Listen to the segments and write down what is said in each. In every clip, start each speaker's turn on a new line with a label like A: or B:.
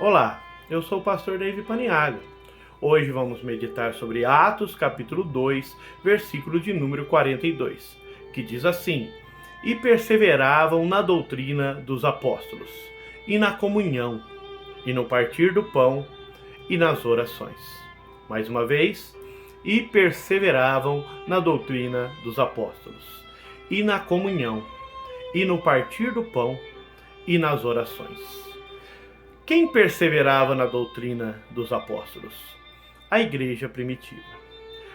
A: Olá, eu sou o pastor David Paniaga. Hoje vamos meditar sobre Atos capítulo 2, versículo de número 42, que diz assim: E perseveravam na doutrina dos apóstolos, e na comunhão, e no partir do pão, e nas orações. Mais uma vez, e perseveravam na doutrina dos apóstolos, e na comunhão, e no partir do pão, e nas orações. Quem perseverava na doutrina dos apóstolos? A igreja primitiva.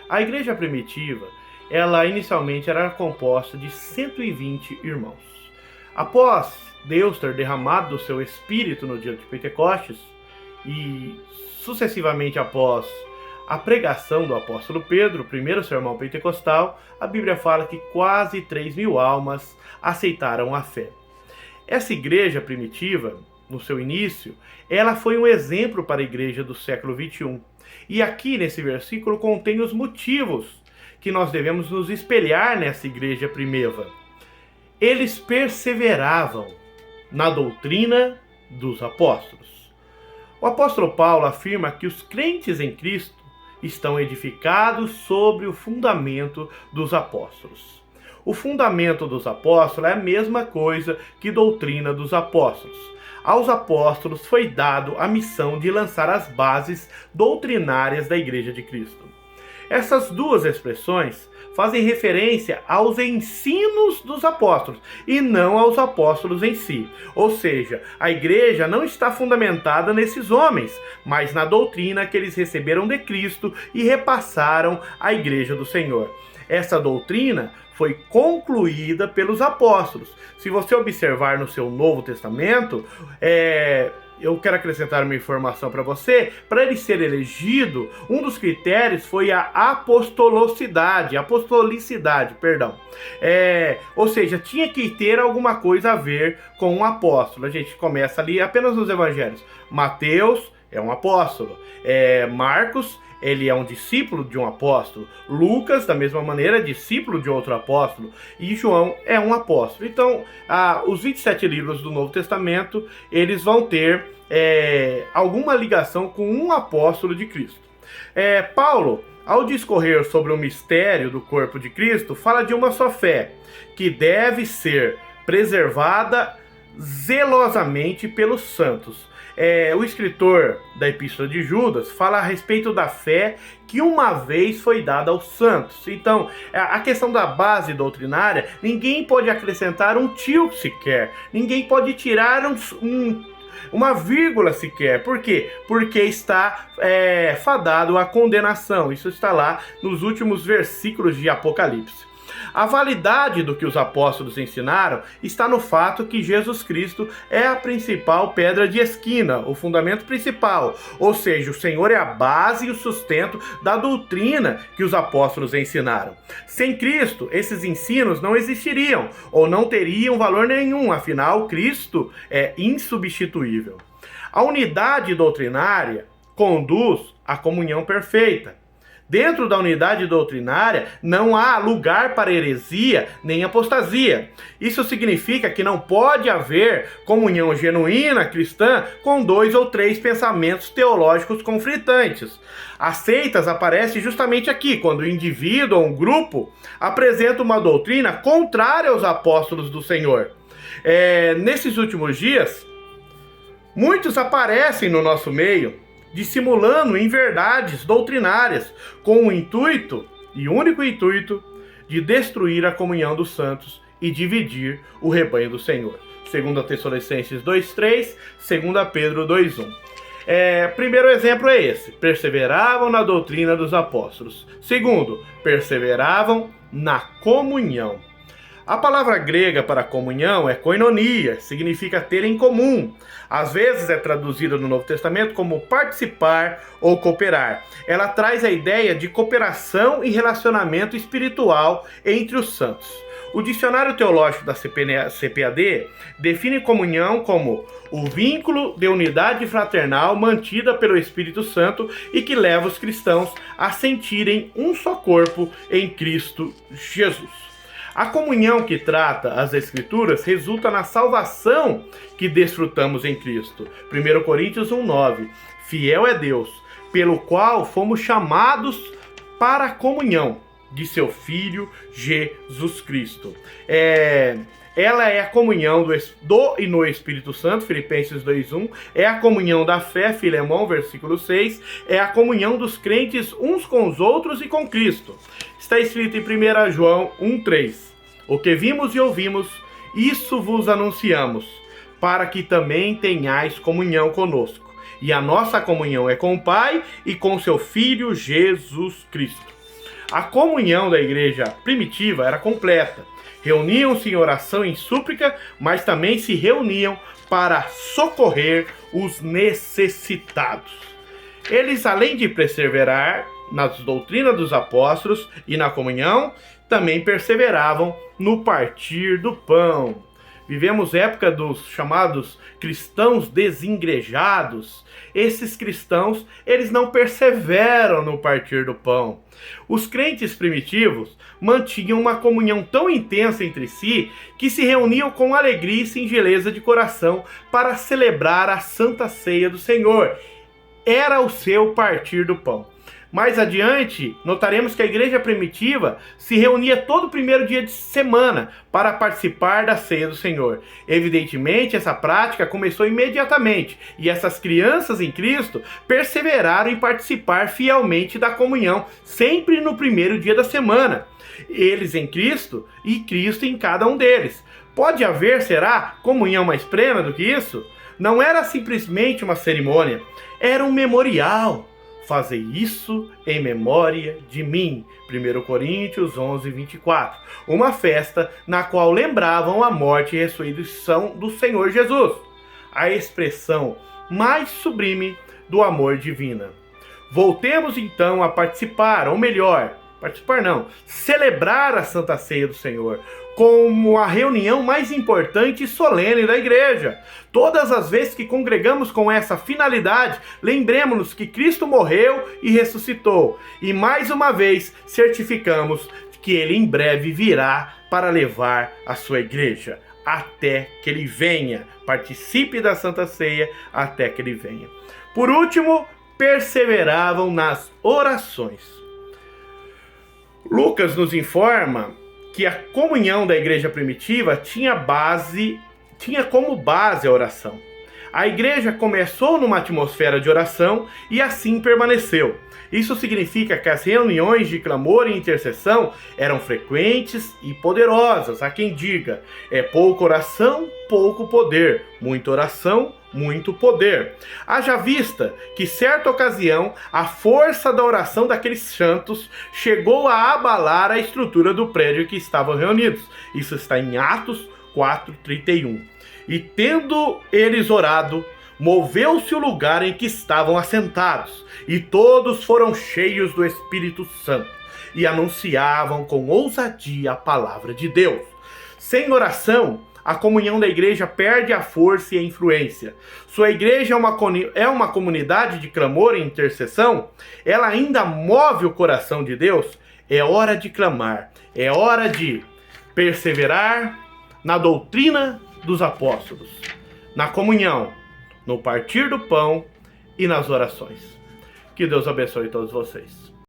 A: A igreja primitiva, ela inicialmente era composta de 120 irmãos. Após Deus ter derramado do seu Espírito no dia de Pentecostes, e sucessivamente após a pregação do apóstolo Pedro, o primeiro sermão pentecostal, a Bíblia fala que quase 3.000 almas aceitaram a fé. Essa igreja primitiva, no seu início, ela foi um exemplo para a igreja do século 21. E aqui nesse versículo contém os motivos que nós devemos nos espelhar nessa igreja primitiva. Eles perseveravam na doutrina dos apóstolos. O apóstolo Paulo afirma que os crentes em Cristo estão edificados sobre o fundamento dos apóstolos. O fundamento dos apóstolos é a mesma coisa que doutrina dos apóstolos. Aos apóstolos foi dado a missão de lançar as bases doutrinárias da Igreja de Cristo. Essas duas expressões fazem referência aos ensinos dos apóstolos e não aos apóstolos em si. Ou seja, a igreja não está fundamentada nesses homens, mas na doutrina que eles receberam de Cristo e repassaram à Igreja do Senhor. Essa doutrina foi concluída pelos apóstolos. Se você observar no seu Novo Testamento, eu quero acrescentar uma informação para você. Para ele ser elegido, um dos critérios foi a apostolicidade, ou seja, tinha que ter alguma coisa a ver com um apóstolo. A gente começa ali apenas nos evangelhos. Mateus é um apóstolo, Marcos, ele é um discípulo de um apóstolo. Lucas, da mesma maneira, é discípulo de outro apóstolo. E João é um apóstolo. Então, os 27 livros do Novo Testamento, eles vão ter alguma ligação com um apóstolo de Cristo. Paulo, ao discorrer sobre o mistério do corpo de Cristo, fala de uma só fé, que deve ser preservada zelosamente pelos santos. O escritor da Epístola de Judas fala a respeito da fé que uma vez foi dada aos santos. Então, a questão da base doutrinária, ninguém pode acrescentar um tio sequer, ninguém pode tirar uma vírgula sequer. Por quê? Porque está fadado à condenação. Isso está lá nos últimos versículos de Apocalipse. A validade do que os apóstolos ensinaram está no fato que Jesus Cristo é a principal pedra de esquina, o fundamento principal. Ou seja, o Senhor é a base e o sustento da doutrina que os apóstolos ensinaram. Sem Cristo, esses ensinos não existiriam ou não teriam valor nenhum, afinal, Cristo é insubstituível. A unidade doutrinária conduz à comunhão perfeita. Dentro da unidade doutrinária não há lugar para heresia nem apostasia. Isso significa que não pode haver comunhão genuína cristã com 2 ou 3 pensamentos teológicos conflitantes. As seitas aparecem justamente aqui, quando o indivíduo ou um grupo apresenta uma doutrina contrária aos apóstolos do Senhor. Nesses últimos dias, muitos aparecem no nosso meio, dissimulando inverdades doutrinárias, com o intuito, e único intuito, de destruir a comunhão dos santos e dividir o rebanho do Senhor. 2 Tessalonicenses 2:3, 2 Pedro 2:1. Primeiro exemplo é esse: perseveravam na doutrina dos apóstolos. Segundo, perseveravam na comunhão. A palavra grega para comunhão é koinonia, significa ter em comum. Às vezes é traduzida no Novo Testamento como participar ou cooperar. Ela traz a ideia de cooperação e relacionamento espiritual entre os santos. O dicionário teológico da CPAD define comunhão como o vínculo de unidade fraternal mantida pelo Espírito Santo e que leva os cristãos a sentirem um só corpo em Cristo Jesus. A comunhão que trata as Escrituras resulta na salvação que desfrutamos em Cristo. 1 Coríntios 1,9. Fiel é Deus, pelo qual fomos chamados para a comunhão de seu Filho Jesus Cristo. Ela é a comunhão do e no Espírito Santo, Filipenses 2:1. É a comunhão da fé, Filemão, versículo 6. É a comunhão dos crentes uns com os outros e com Cristo. Está escrito em 1 João 1:3. O que vimos e ouvimos, isso vos anunciamos, para que também tenhais comunhão conosco. E a nossa comunhão é com o Pai e com seu Filho Jesus Cristo. A comunhão da igreja primitiva era completa. Reuniam-se em oração e em súplica, mas também se reuniam para socorrer os necessitados. Eles, além de perseverar nas doutrinas dos apóstolos e na comunhão, também perseveravam no partir do pão. Vivemos época dos chamados cristãos desengrejados. Esses cristãos, eles não perseveram no partir do pão. Os crentes primitivos mantinham uma comunhão tão intensa entre si que se reuniam com alegria e singeleza de coração para celebrar a Santa Ceia do Senhor. Era o seu partir do pão. Mais adiante, notaremos que a igreja primitiva se reunia todo primeiro dia de semana para participar da ceia do Senhor. Evidentemente, essa prática começou imediatamente e essas crianças em Cristo perseveraram em participar fielmente da comunhão, sempre no primeiro dia da semana. Eles em Cristo e Cristo em cada um deles. Pode haver, será, comunhão mais plena do que isso? Não era simplesmente uma cerimônia, era um memorial. Fazei isso em memória de mim. 1 Coríntios 11:24. Uma festa na qual lembravam a morte e ressurreição do Senhor Jesus. A expressão mais sublime do amor divino. Voltemos então a participar, ou melhor, celebrar a Santa Ceia do Senhor como a reunião mais importante e solene da igreja. Todas as vezes que congregamos com essa finalidade, lembremos-nos que Cristo morreu e ressuscitou. E mais uma vez certificamos que Ele em breve virá para levar a sua igreja, até que Ele venha. Participe da Santa Ceia até que Ele venha. Por último, perseveravam nas orações. Lucas nos informa que a comunhão da igreja primitiva tinha como base a oração. A igreja começou numa atmosfera de oração e assim permaneceu. Isso significa que as reuniões de clamor e intercessão eram frequentes e poderosas. Há quem diga, é pouco oração, pouco poder. Muita oração, muito poder. Haja vista que, certa ocasião, a força da oração daqueles santos chegou a abalar a estrutura do prédio que estavam reunidos. Isso está em Atos 4:31. E tendo eles orado, moveu-se o lugar em que estavam assentados, e todos foram cheios do Espírito Santo, e anunciavam com ousadia a palavra de Deus. Sem oração, a comunhão da igreja perde a força e a influência. Sua igreja é uma comunidade de clamor e intercessão, ela ainda move o coração de Deus. É hora de clamar, é hora de perseverar na doutrina dos apóstolos, na comunhão, no partir do pão e nas orações. Que Deus abençoe todos vocês.